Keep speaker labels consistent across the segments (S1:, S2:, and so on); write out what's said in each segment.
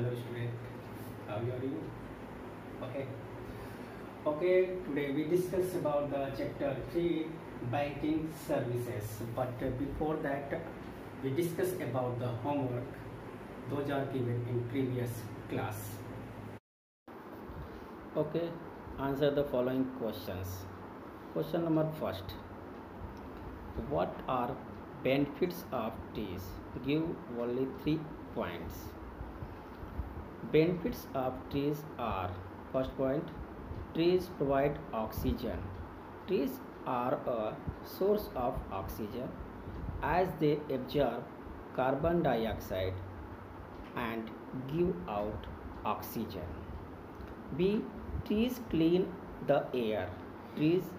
S1: Hello student, how are you? Okay. Okay, today we discuss about the chapter 3 banking services. But before that, we discuss about the homework. Those are given in previous class.
S2: Okay, answer the following questions. Question number first. What are benefits of trees? Give only 3 points. Benefits of trees are: first point, trees provide oxygen. Trees are a source of oxygen as they absorb carbon dioxide and give out oxygen. B. Trees clean the air. Trees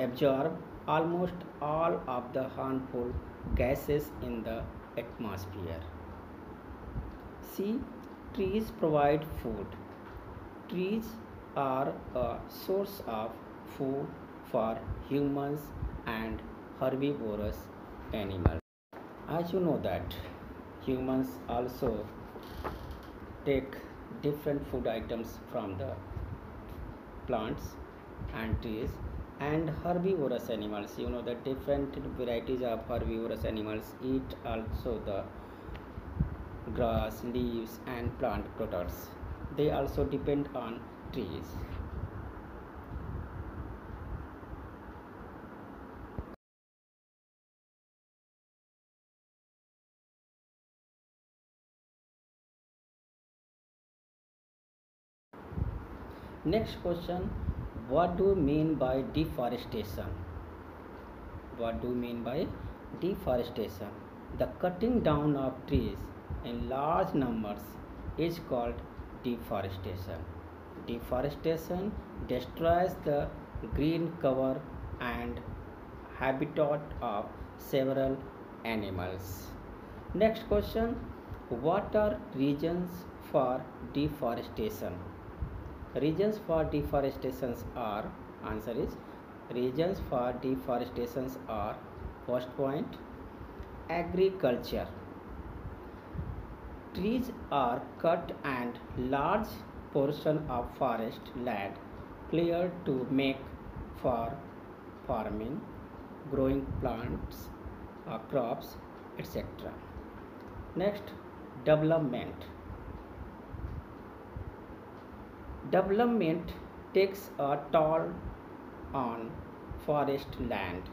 S2: absorb almost all of the harmful gases in the atmosphere. C. Trees provide food. Trees are a source of food for humans and herbivorous animals. As you know that humans also take different food items from the plants and trees, and herbivorous animals, you know that different varieties of herbivorous animals eat also the grass, leaves and plant products. They also depend on trees. Next question, what do you mean by deforestation? What do you mean by deforestation? The cutting down of trees in large numbers is called deforestation. Deforestation destroys the green cover and habitat of several animals. Next question, what are reasons for deforestation? Reasons for deforestation are, answer is, reasons for deforestation are: first point, agriculture. Trees are cut and large portion of forest land cleared to make for farming, growing plants, crops, etc. Next, development. Development takes a toll on forest land.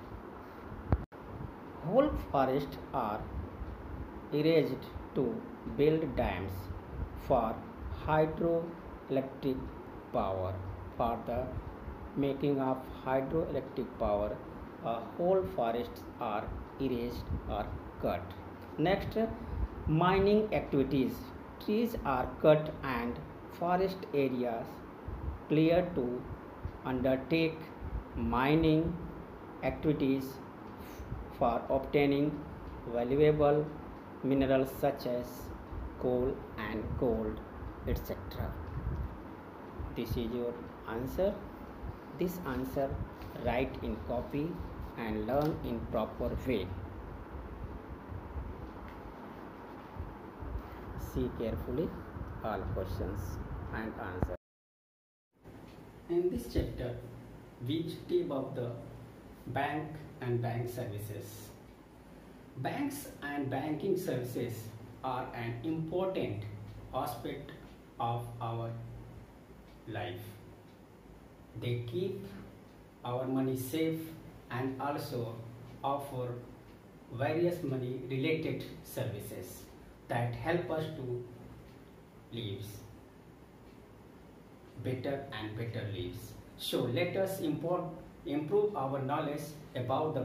S2: Whole forests are erased to build dams for hydroelectric power. For the making of hydroelectric power, whole forests are erased or cut. Next, mining activities. Trees are cut and forest areas cleared to undertake mining activities for obtaining valuable minerals such as coal and gold, etc. This is your answer. This answer write in copy and learn in proper way. See carefully all questions and answers.
S1: In this chapter, we study about the bank and bank services. Banks and banking services are an important aspect of our life. They keep our money safe and also offer various money related services that help us to live better and better lives. So let us improve our knowledge about the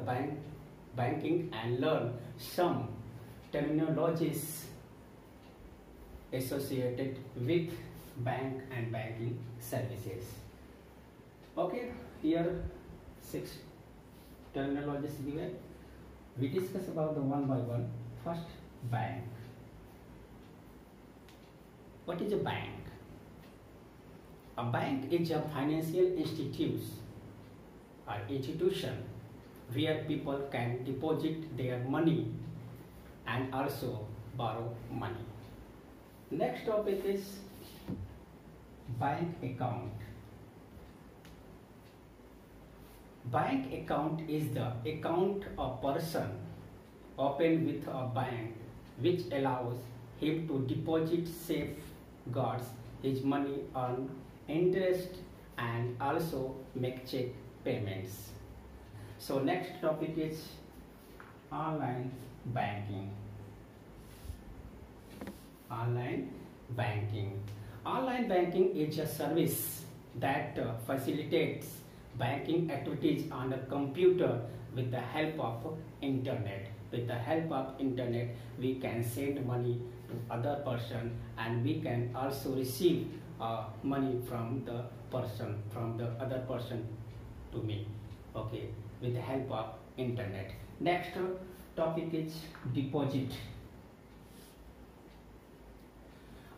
S1: banking and learn some terminologies associated with bank and banking services. Okay, here 6 terminologies given. We discuss about the one by one. First, bank. What is a bank? A bank is a financial institution where people can deposit their money and also borrow money. Next topic is bank account. Bank account is the account a person open with a bank which allows him to deposit, safeguards his money, earn interest and also make check payments. So next topic is online banking. Online banking. Online banking is a service that facilitates banking activities on a computer with the help of internet. With the help of internet, we can send money to other person and we can also receive money from the other person to me. Okay, with the help of internet. Next topic is deposit.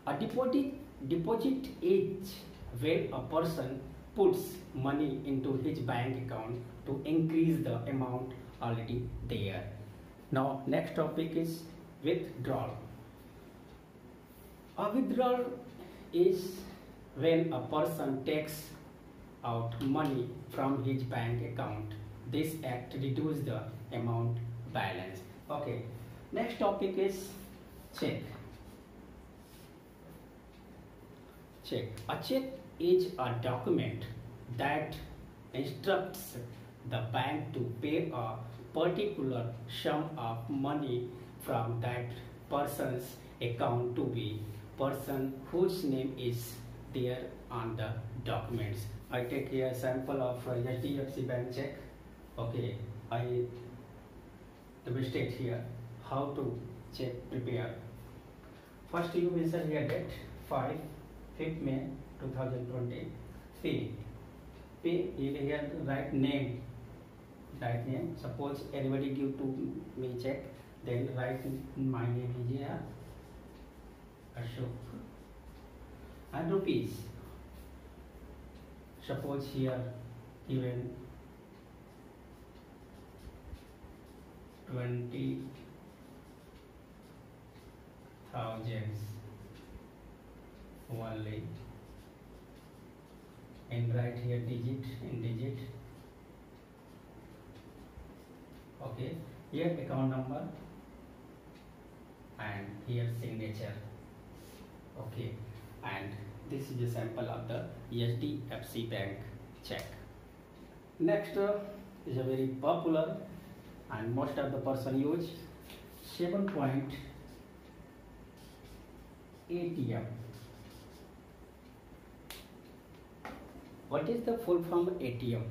S1: A deposit is where a person puts money into his bank account to increase the amount already there. Now next topic is withdrawal. A withdrawal is when a person takes out money from his bank account. This act reduces the amount balance. Okay. Next topic is check. Check. A check is a document that instructs the bank to pay a particular sum of money from that person's account to the person whose name is there on the documents. I take here a sample of HDFC bank check. Okay, I demonstrate here how to check prepare. First you insert here date 5th May 2020. P here write name. Suppose anybody give to me check, then write my name is here Ashok and rupees. Suppose here given 20,000 only, and write here digit in digit. Okay, here account number and here signature. Okay, and this is a sample of the HDFC bank check. Next is a very popular and most of the person use 7-point ATM. What is the full form ATM?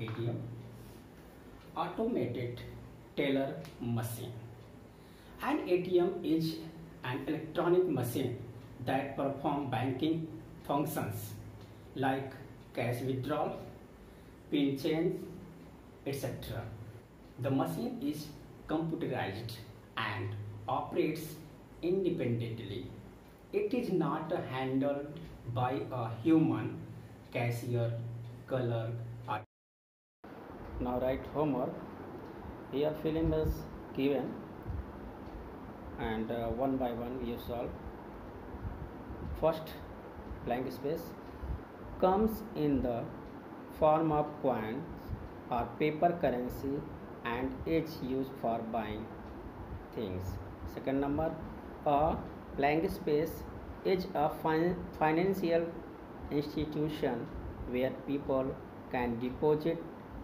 S1: ATM, automated teller machine. An ATM is an electronic machine that performs banking functions like cash withdrawal, pin change, etc. The machine is computerized and operates independently. It is not handled by a human cashier, clerk.
S2: Now write homework. Here fill in the given and one by one you solve. First blank space comes in the form of coins or paper currency and is used for buying things. Second number, a blank space is a financial institution where people can deposit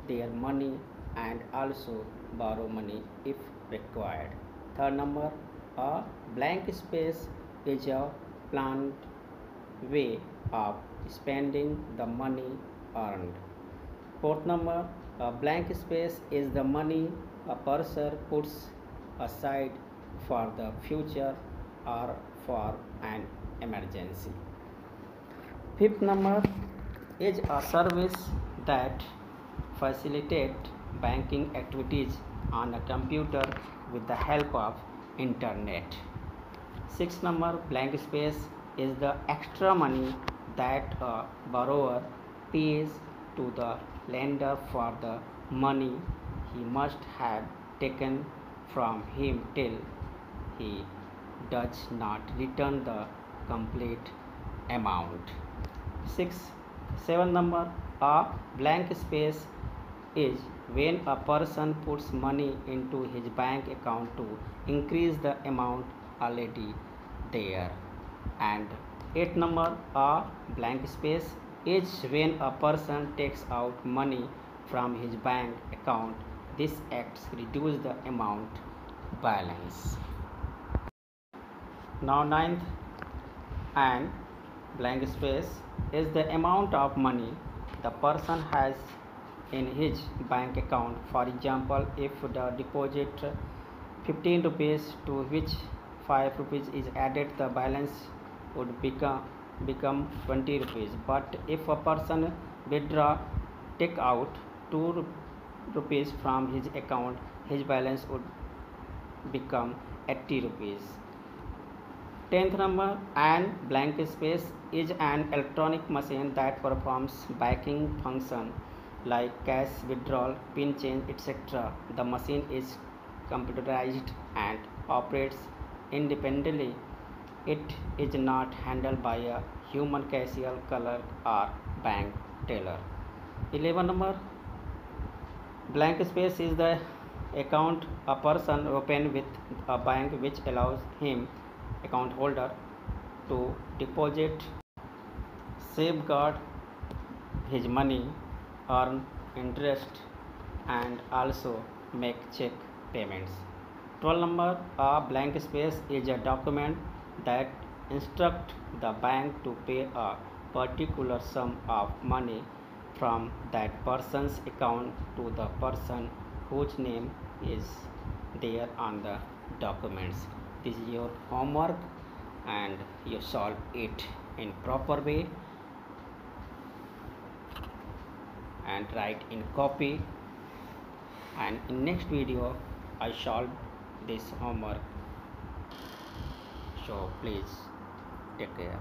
S2: their money and also borrow money if required. Third number, a blank space is a planned way of spending the money earned. Fourth number, a blank space is the money a person puts aside for the future or for an emergency. Fifth number is a service that facilitates banking activities on a computer with the help of internet. Sixth number, blank space is the extra money that a borrower pays to the lender for the money he must have taken from him till he does not return the complete amount. 6. 7 number, a blank space is when a person puts money into his bank account to increase the amount already there. And 8 number, a blank space is when a person takes out money from his bank account. This acts reduce the amount balance. Now ninth, and blank space is the amount of money the person has in his bank account. For example, if the deposit 15 rupees to which 5 rupees is added, the balance would become 20 rupees. But if a person take out 2 rupees from his account, his balance would become 80 rupees. 10th number, and blank space is an electronic machine that performs banking function like cash withdrawal, pin change, etc. The machine is computerized and operates independently. It is not handled by a human cashier, clerk, or bank teller. 11 number, blank space is the account a person opens with a bank, which allows him, account holder, to deposit, safeguard his money, earn interest, and also make check payments. 12 number, a blank space is a document that instructs the bank to pay a particular sum of money from that person's account to the person whose name is there on the documents. This is your homework, and you solve it in proper way and write in copy, and in next video I solve this homework. So please take care.